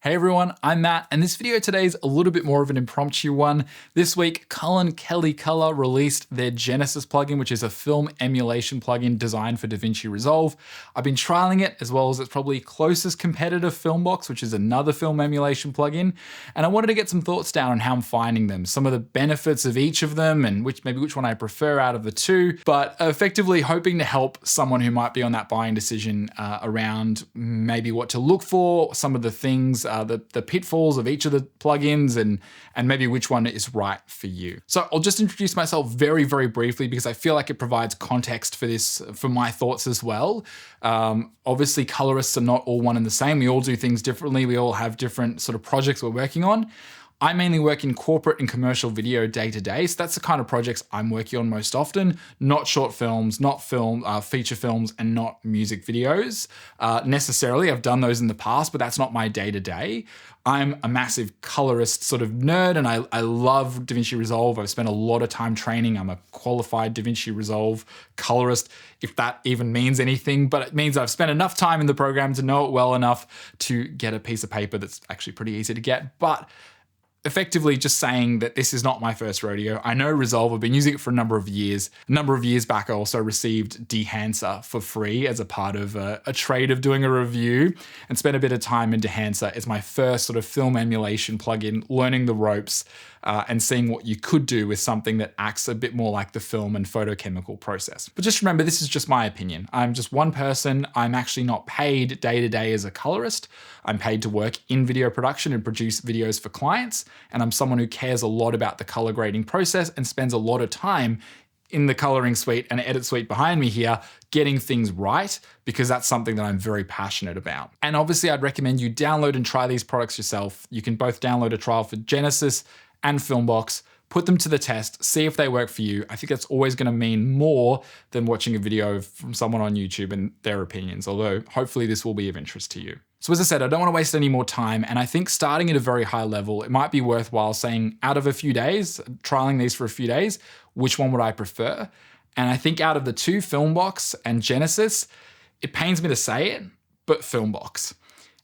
Hey everyone, I'm Matt, and this video today is a little bit more of an impromptu one. This week, Cullen Kelly Color released their Genesis plugin, which is a film emulation plugin designed for DaVinci Resolve. I've been trialing it, as well as its probably closest competitor, Filmbox, which is another film emulation plugin, and I wanted to get some thoughts down on how I'm finding them, some of the benefits of each of them, and maybe which one I prefer out of the two, but effectively hoping to help someone who might be on that buying decision around maybe what to look for, some of the things, the pitfalls of each of the plugins, and maybe which one is right for you. So I'll just introduce myself very, very briefly because I feel like it provides context for this, for my thoughts as well. Obviously, colorists are not all one and the same. We all do things differently. We all have different sort of projects we're working on. I mainly work in corporate and commercial video day to day, so that's the kind of projects I'm working on most often, not short films, not feature films, and not music videos necessarily. I've done those in the past, but that's not my day to day. I'm a massive colorist sort of nerd, and I love DaVinci Resolve. I've spent a lot of time training. I'm a qualified DaVinci Resolve colorist, if that even means anything, but it means I've spent enough time in the program to know it well enough to get a piece of paper that's actually pretty easy to get. But effectively just saying that this is not my first rodeo. I know Resolve, I've been using it for a number of years. A number of years back, I also received Dehancer for free as a part of a trade of doing a review, and spent a bit of time in Dehancer. It's my first sort of film emulation plugin, learning the ropes and seeing what you could do with something that acts a bit more like the film and photochemical process. But just remember, this is just my opinion. I'm just one person. I'm actually not paid day to day as a colorist. I'm paid to work in video production and produce videos for clients. And I'm someone who cares a lot about the color grading process and spends a lot of time in the coloring suite and edit suite behind me here, getting things right, because that's something that I'm very passionate about. And obviously I'd recommend you download and try these products yourself. You can both download a trial for Genesis and Filmbox, put them to the test, see if they work for you. I think that's always gonna mean more than watching a video from someone on YouTube and their opinions, although hopefully this will be of interest to you. So as I said, I don't wanna waste any more time, and I think starting at a very high level, it might be worthwhile saying out of a few days, trialing these for a few days, which one would I prefer? And I think out of the two, Filmbox and Genesis, it pains me to say it, but Filmbox.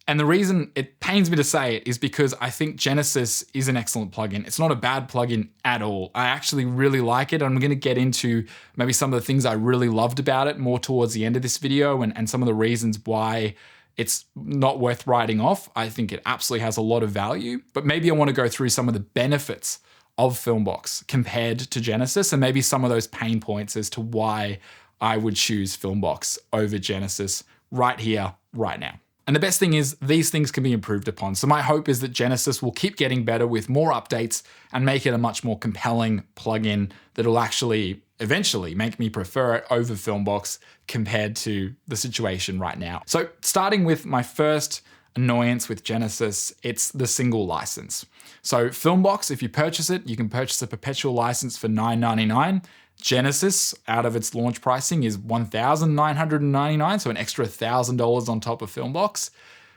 And the reason it pains me to say it is because I think Genesis is an excellent plugin. It's not a bad plugin at all. I actually really like it. I'm gonna get into maybe some of the things I really loved about it more towards the end of this video, and some of the reasons why it's not worth writing off. I think it absolutely has a lot of value, but maybe I wanna go through some of the benefits of Filmbox compared to Genesis, and maybe some of those pain points as to why I would choose Filmbox over Genesis right here, right now. And the best thing is these things can be improved upon. So my hope is that Genesis will keep getting better with more updates and make it a much more compelling plugin that will actually eventually make me prefer it over Filmbox compared to the situation right now. So starting with my first annoyance with Genesis, it's the single license. So Filmbox, if you purchase it, you can purchase a perpetual license for $9.99. Genesis, out of its launch pricing, is $1,999, so an extra $1,000 on top of Filmbox.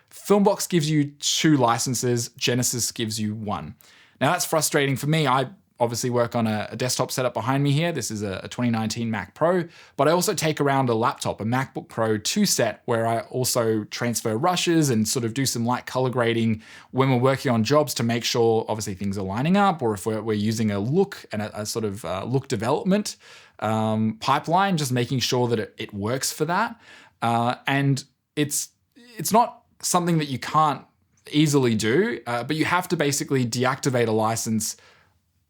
Filmbox gives you 2 licenses, Genesis gives you 1. Now that's frustrating for me. I obviously work on a desktop setup behind me here. This is a 2019 Mac Pro, but I also take around a laptop, a MacBook Pro 2 set, where I also transfer rushes and sort of do some light color grading when we're working on jobs to make sure obviously things are lining up, or if we're using a look and a sort of look development pipeline, just making sure that it works for that. And it's not something that you can't easily do, but you have to basically deactivate a license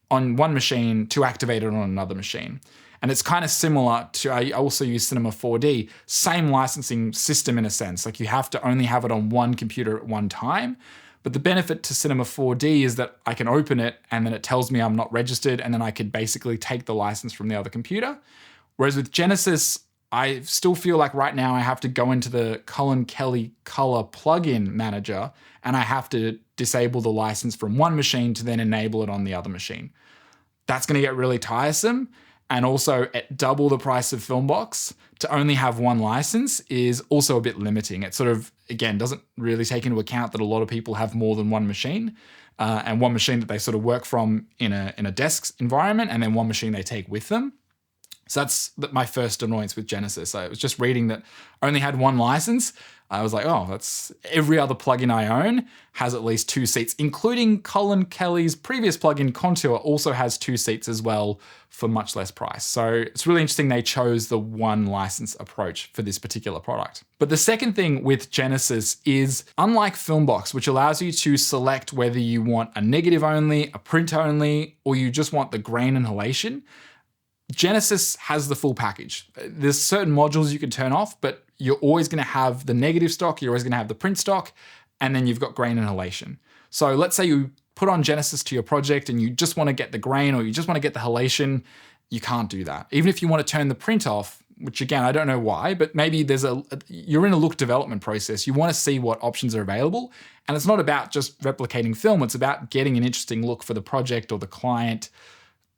on one machine to activate it on another machine. And it's kind of similar to, I also use Cinema 4D, same licensing system in a sense. Like you have to only have it on one computer at one time. But the benefit to Cinema 4D is that I can open it and then it tells me I'm not registered, and then I could basically take the license from the other computer. Whereas with Genesis, I still feel like right now I have to go into the Cullen Kelly Color plugin manager and I have to disable the license from one machine to then enable it on the other machine. That's gonna get really tiresome. And also at double the price of Filmbox, to only have one license is also a bit limiting. It sort of, again, doesn't really take into account that a lot of people have more than one machine, and one machine that they sort of work from in a desk environment, and then one machine they take with them. So that's my first annoyance with Genesis. I was just reading that only had one license. I was like, oh, that's every other plugin I own has at least 2 seats, including Colin Kelly's previous plugin Contour also has 2 seats as well for much less price. So it's really interesting they chose the one license approach for this particular product. But the second thing with Genesis is, unlike Filmbox, which allows you to select whether you want a negative only, a print only, or you just want the grain inhalation, Genesis has the full package. There's certain modules you can turn off, but you're always going to have the negative stock, you're always going to have the print stock, and then you've got grain inhalation. So let's say you put on Genesis to your project and you just want to get the grain or you just want to get the halation, you can't do that. Even if you want to turn the print off, which again, I don't know why, but maybe you're in a look development process. You want to see what options are available. And it's not about just replicating film, it's about getting an interesting look for the project or the client.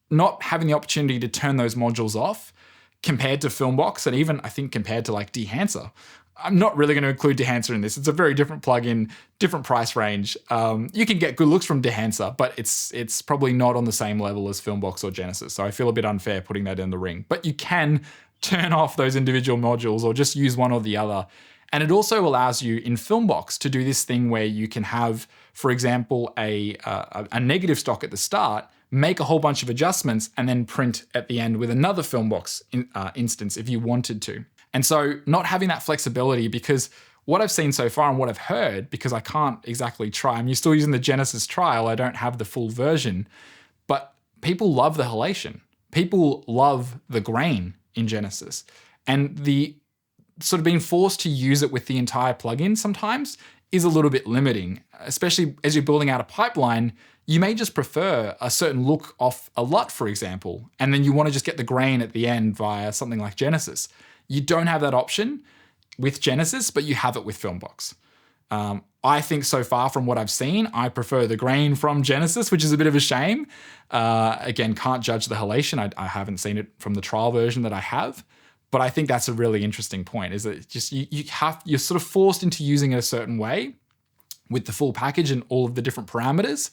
Not having the opportunity to turn those modules off compared to Filmbox, and even I think compared to like Dehancer. I'm not really going to include Dehancer in this. It's a very different plugin, different price range. You can get good looks from Dehancer, but it's probably not on the same level as Filmbox or Genesis. So I feel a bit unfair putting that in the ring. But you can turn off those individual modules or just use one or the other. And it also allows you in Filmbox to do this thing where you can have, for example, a negative stock at the start, make a whole bunch of adjustments, and then print at the end with another Filmbox instance if you wanted to. And so not having that flexibility, because what I've seen so far and what I've heard, because I can't exactly try, I'm still using the Genesis trial, I don't have the full version, but people love the halation. People love the grain in Genesis. And the sort of being forced to use it with the entire plugin sometimes is a little bit limiting, especially as you're building out a pipeline. You may just prefer a certain look off a LUT, for example, and then you want to just get the grain at the end via something like Genesis. You don't have that option with Genesis, but you have it with Filmbox. I think so far from what I've seen, I prefer the grain from Genesis, which is a bit of a shame. Again, can't judge the halation. I haven't seen it from the trial version that I have, but I think that's a really interesting point, is that just you're sort of forced into using it a certain way with the full package and all of the different parameters.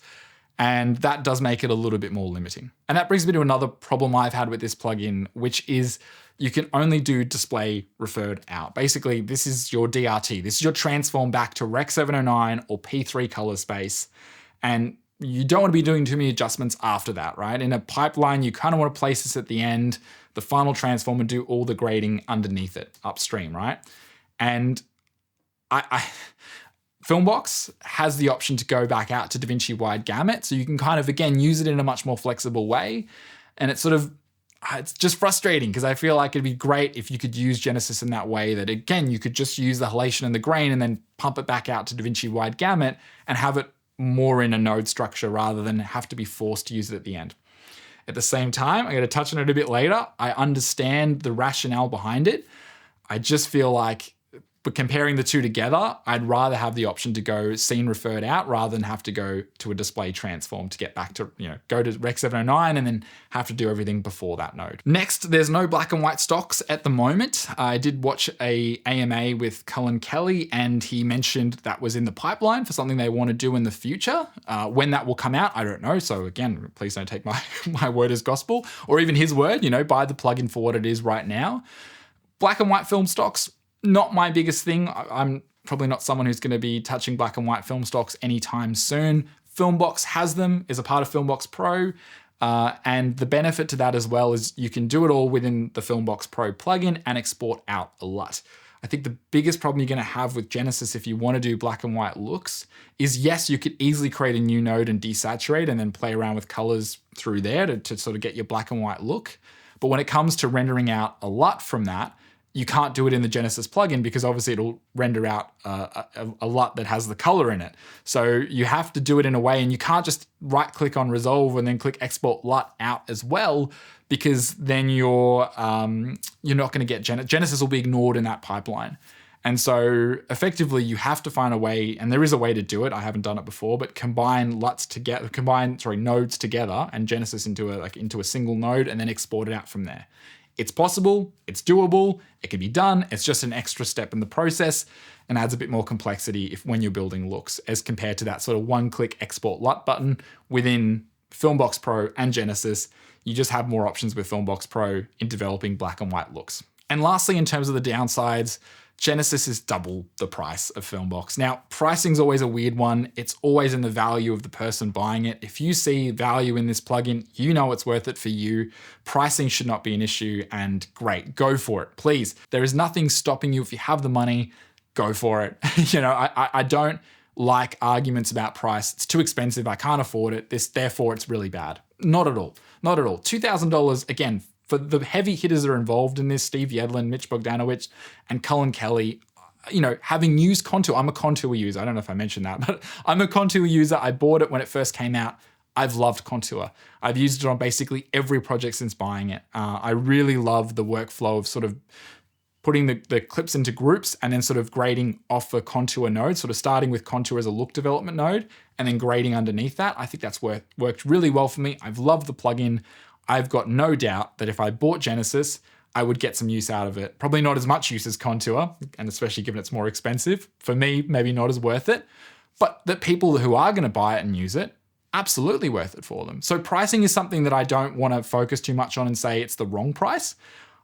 And that does make it a little bit more limiting. And that brings me to another problem I've had with this plugin, which is you can only do display referred out. Basically, this is your DRT. This is your transform back to Rec 709 or P3 color space. And you don't want to be doing too many adjustments after that, right? In a pipeline, you kind of want to place this at the end, the final transform, and do all the grading underneath it upstream, right? And Filmbox has the option to go back out to DaVinci wide gamut. So you can kind of, again, use it in a much more flexible way. And it's just frustrating because I feel like it'd be great if you could use Genesis in that way, that again, you could just use the halation and the grain and then pump it back out to DaVinci wide gamut and have it more in a node structure rather than have to be forced to use it at the end. At the same time, I'm going to touch on it a bit later. I understand the rationale behind it. I just feel like, but comparing the two together, I'd rather have the option to go scene referred out rather than have to go to a display transform to get back to, go to Rec 709 and then have to do everything before that node. Next, there's no black and white stocks at the moment. I did watch a AMA with Colin Kelly and he mentioned that was in the pipeline for something they want to do in the future. When that will come out, I don't know. So again, please don't take my word as gospel or even his word, buy the plugin for what it is right now. Black and white film stocks, not my biggest thing. I'm probably not someone who's going to be touching black and white film stocks anytime soon. Filmbox has them, is a part of Filmbox Pro. And the benefit to that as well is you can do it all within the Filmbox Pro plugin and export out a LUT. I think the biggest problem you're going to have with Genesis if you want to do black and white looks is, yes, you could easily create a new node and desaturate and then play around with colors through there to sort of get your black and white look. But when it comes to rendering out a LUT from that, you can't do it in the Genesis plugin because obviously it'll render out a LUT that has the color in it. So you have to do it in a way, and you can't just right click on Resolve and then click Export LUT out as well, because then you're not going to get Genesis will be ignored in that pipeline. And so effectively you have to find a way, and there is a way to do it. I haven't done it before, but combine nodes together and Genesis into a single node and then export it out from there. It's possible, it's doable, it can be done. It's just an extra step in the process and adds a bit more complexity when you're building looks as compared to that sort of one-click export LUT button within Filmbox Pro and Genesis. You just have more options with Filmbox Pro in developing black and white looks. And lastly, in terms of the downsides, Genesis is double the price of Filmbox. Now, pricing's always a weird one. It's always in the value of the person buying it. If you see value in this plugin, you know it's worth it for you. Pricing should not be an issue, and great, go for it, please. There is nothing stopping you. If you have the money, go for it. I don't like arguments about price. It's too expensive. I can't afford it. Therefore, it's really bad. Not at all. Not at all. $2,000, again, for the heavy hitters that are involved in this, Steve Yedlin, Mitch Bogdanowicz, and Cullen Kelly, having used Contour, I'm a Contour user. I don't know if I mentioned that, but I'm a Contour user. I bought it when it first came out. I've loved Contour. I've used it on basically every project since buying it. I really love the workflow of sort of putting the clips into groups and then sort of grading off a Contour node, sort of starting with Contour as a look development node and then grading underneath that. I think that's worked really well for me. I've loved the plugin. I've got no doubt that if I bought Genesis, I would get some use out of it. Probably not as much use as Contour, and especially given it's more expensive. For me, maybe not as worth it, but that people who are going to buy it and use it, absolutely worth it for them. So pricing is something that I don't want to focus too much on and say it's the wrong price.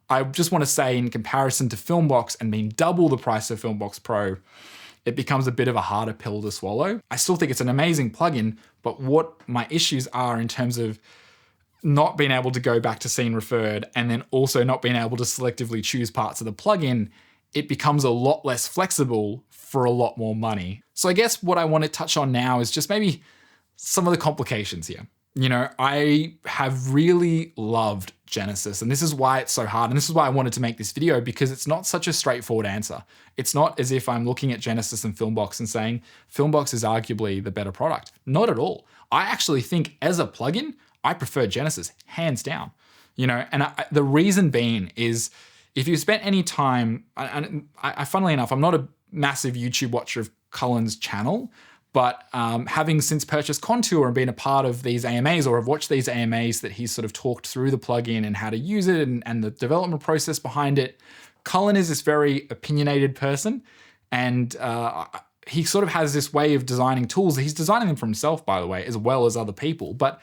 I just want to say in comparison to Filmbox and being double the price of Filmbox Pro, it becomes a bit of a harder pill to swallow. I still think it's an amazing plugin, but what my issues are in terms of not being able to go back to scene referred and then also not being able to selectively choose parts of the plugin, it becomes a lot less flexible for a lot more money. So I guess what I want to touch on now is just maybe some of the complications here. I have really loved Genesis, and this is why it's so hard. And this is why I wanted to make this video, because it's not such a straightforward answer. It's not as if I'm looking at Genesis and Filmbox and saying Filmbox is arguably the better product. Not at all. I actually think as a plugin, I prefer Genesis, hands down. The reason being is if you spent any time, and funnily enough, I'm not a massive YouTube watcher of Cullen's channel, but having since purchased Contour and been a part of these AMAs, or have watched these AMAs that he's sort of talked through the plugin and how to use it and the development process behind it, Cullen is this very opinionated person, and he sort of has this way of designing tools. He's designing them for himself, by the way, as well as other people, but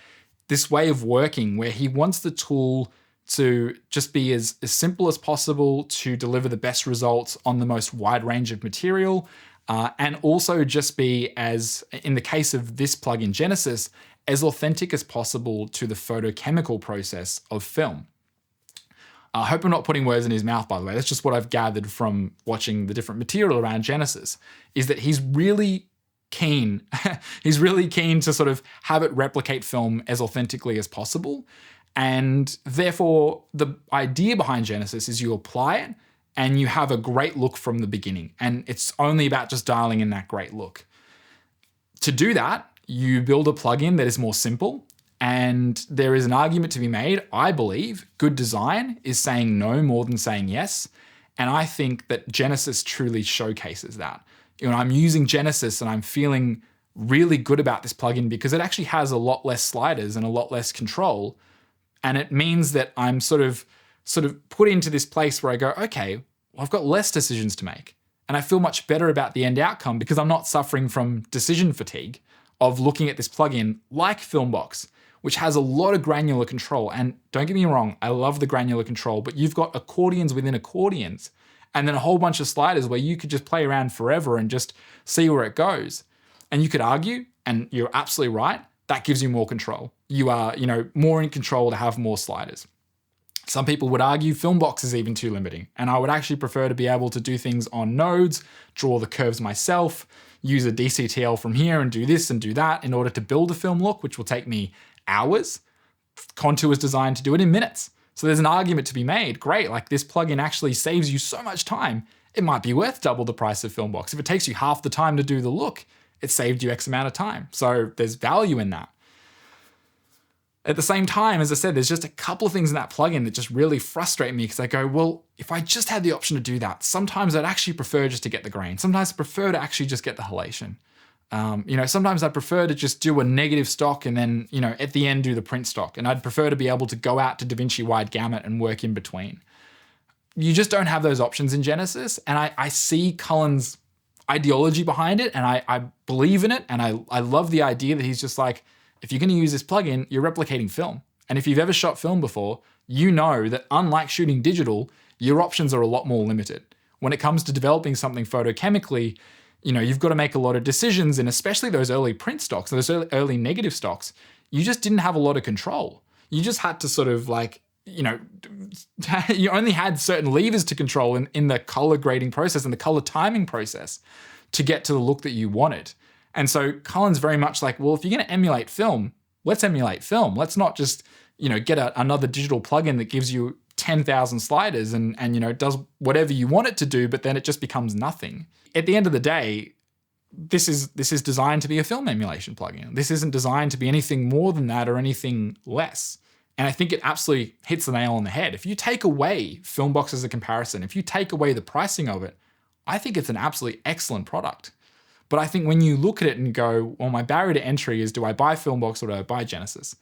this way of working where he wants the tool to just be as simple as possible to deliver the best results on the most wide range of material, and also just be, as in the case of this plugin Genesis, as authentic as possible to the photochemical process of film. I hope I'm not putting words in his mouth, by the way. That's just what I've gathered from watching the different material around Genesis, is that he's really keen to sort of have it replicate film as authentically as possible. And therefore, the idea behind Genesis is you apply it and you have a great look from the beginning. And it's only about just dialing in that great look. To do that, you build a plugin that is more simple. And there is an argument to be made, I believe, good design is saying no more than saying yes. And I think that Genesis truly showcases that. I'm using Genesis and I'm feeling really good about this plugin because it actually has a lot less sliders and a lot less control. And it means that I'm sort of put into this place where I go, okay, well, I've got less decisions to make. And I feel much better about the end outcome because I'm not suffering from decision fatigue of looking at this plugin like Filmbox, which has a lot of granular control. And don't get me wrong, I love the granular control, but you've got accordions within accordions, and then a whole bunch of sliders where you could just play around forever and just see where it goes. And you could argue, and you're absolutely right, that gives you more control. You are, more in control to have more sliders. Some people would argue Filmbox is even too limiting, and I would actually prefer to be able to do things on nodes, draw the curves myself, use a DCTL from here and do this and do that in order to build a film look, which will take me hours. Contour is designed to do it in minutes. So there's an argument to be made. Great, like this plugin actually saves you so much time. It might be worth double the price of Filmbox. If it takes you half the time to do the look, it saved you X amount of time. So there's value in that. At the same time, as I said, there's just a couple of things in that plugin that just really frustrate me because I go, well, if I just had the option to do that, sometimes I'd actually prefer just to get the grain. Sometimes I prefer to actually just get the halation. Sometimes I prefer to just do a negative stock and then, at the end do the print stock. And I'd prefer to be able to go out to DaVinci wide gamut and work in between. You just don't have those options in Genesis. And I see Cullen's ideology behind it and I believe in it. And I love the idea that he's just like, if you're going to use this plugin, you're replicating film. And if you've ever shot film before, you know that unlike shooting digital, your options are a lot more limited. When it comes to developing something photochemically, you've got to make a lot of decisions, and especially those early print stocks, those early negative stocks, you just didn't have a lot of control. You just had to sort of you only had certain levers to control in the color grading process and the color timing process to get to the look that you wanted. And so Cullen's very much like, well, if you're going to emulate film, let's emulate film. Let's not just, get another digital plugin that gives you 10,000 sliders and does whatever you want it to do, but then it just becomes nothing. At the end of the day, this is designed to be a film emulation plugin. This isn't designed to be anything more than that or anything less. And I think it absolutely hits the nail on the head. If you take away Filmbox as a comparison, if you take away the pricing of it, I think it's an absolutely excellent product. But I think when you look at it and go, well, my barrier to entry is, do I buy Filmbox or do I buy Genesis?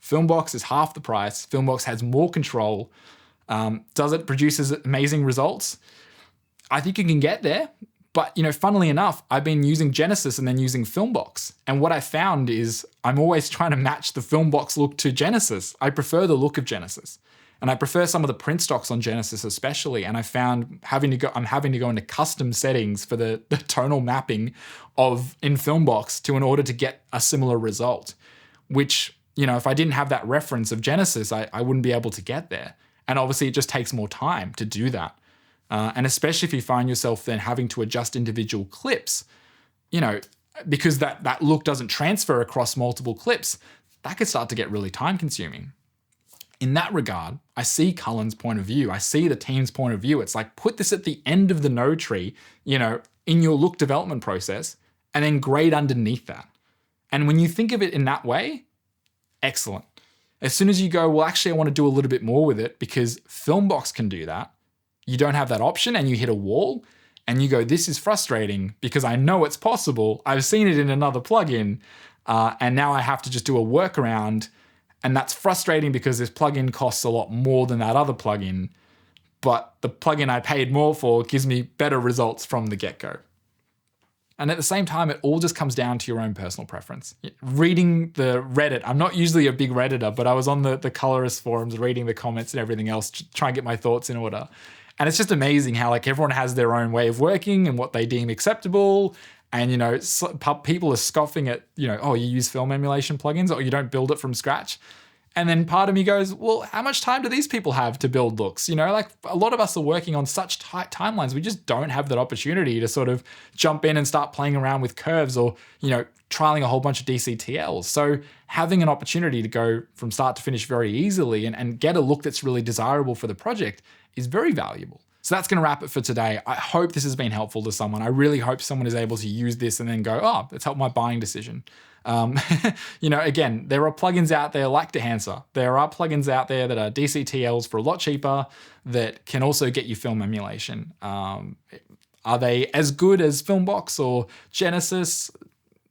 Filmbox is half the price. Filmbox has more control. Does it produce amazing results? I think you can get there. But, funnily enough, I've been using Genesis and then using Filmbox. And what I found is I'm always trying to match the Filmbox look to Genesis. I prefer the look of Genesis. And I prefer some of the print stocks on Genesis especially. And I found I'm having to go into custom settings for the tonal mapping in Filmbox in order to get a similar result, which, if I didn't have that reference of Genesis, I wouldn't be able to get there. And obviously it just takes more time to do that. And especially if you find yourself then having to adjust individual clips, because that look doesn't transfer across multiple clips, that could start to get really time consuming. In that regard, I see Cullen's point of view. I see the team's point of view. It's like, put this at the end of the node tree, in your look development process, and then grade underneath that. And when you think of it in that way, excellent. As soon as you go, well, actually, I want to do a little bit more with it because Filmbox can do that, you don't have that option and you hit a wall and you go, this is frustrating because I know it's possible. I've seen it in another plugin and now I have to just do a workaround. And that's frustrating because this plugin costs a lot more than that other plugin, but the plugin I paid more for gives me better results from the get-go. And at the same time, it all just comes down to your own personal preference. Reading the Reddit, I'm not usually a big Redditor, but I was on the colorist forums reading the comments and everything else to try and get my thoughts in order. And it's just amazing how everyone has their own way of working and what they deem acceptable. And, people are scoffing at, oh, you use film emulation plugins or you don't build it from scratch. And then part of me goes, well, how much time do these people have to build looks? A lot of us are working on such tight timelines. We just don't have that opportunity to sort of jump in and start playing around with curves or, trialing a whole bunch of DCTLs. So having an opportunity to go from start to finish very easily and get a look that's really desirable for the project is very valuable. So that's going to wrap it for today. I hope this has been helpful to someone. I really hope someone is able to use this and then go, oh, it's helped my buying decision. Again, there are plugins out there like DaVinci. There are plugins out there that are DCTLs for a lot cheaper that can also get you film emulation. Are they as good as Filmbox or Genesis?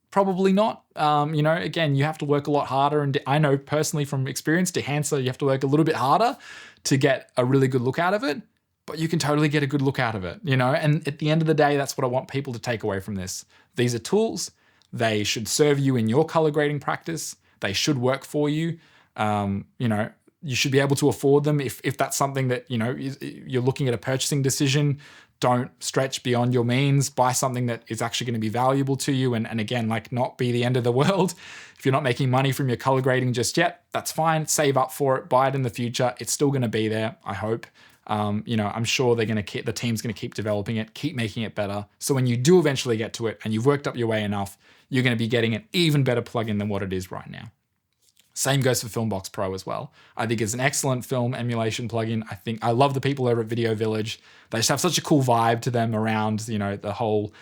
Probably not. Again, you have to work a lot harder. And I know personally from experience, DaVinci, you have to work a little bit harder to get a really good look out of it. But you can totally get a good look out of it, And at the end of the day, that's what I want people to take away from this. These are tools. They should serve you in your color grading practice. They should work for you. You should be able to afford them if that's something that, you're looking at a purchasing decision. Don't stretch beyond your means. Buy something that is actually going to be valuable to you and again, not be the end of the world. If you're not making money from your color grading just yet, that's fine. Save up for it. Buy it in the future. It's still going to be there, I hope. I'm sure the team's going to keep developing it, keep making it better. So when you do eventually get to it and you've worked up your way enough, you're going to be getting an even better plugin than what it is right now. Same goes for Filmbox Pro as well. I think it's an excellent film emulation plugin. I love the people over at Video Village. They just have such a cool vibe to them around, the whole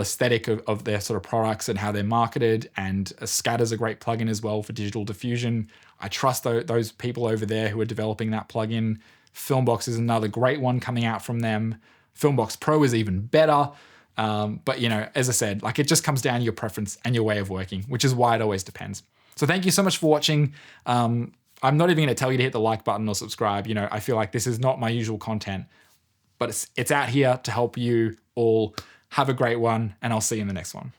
aesthetic of their sort of products and how they're marketed. And Scatter's a great plugin as well for digital diffusion. I trust those people over there who are developing that plugin. Filmbox is another great one coming out from them. Filmbox Pro is even better. But as I said, it just comes down to your preference and your way of working, which is why it always depends. So thank you so much for watching. I'm not even going to tell you to hit the like button or subscribe. I feel like this is not my usual content, but it's out here to help you all. Have a great one, and I'll see you in the next one.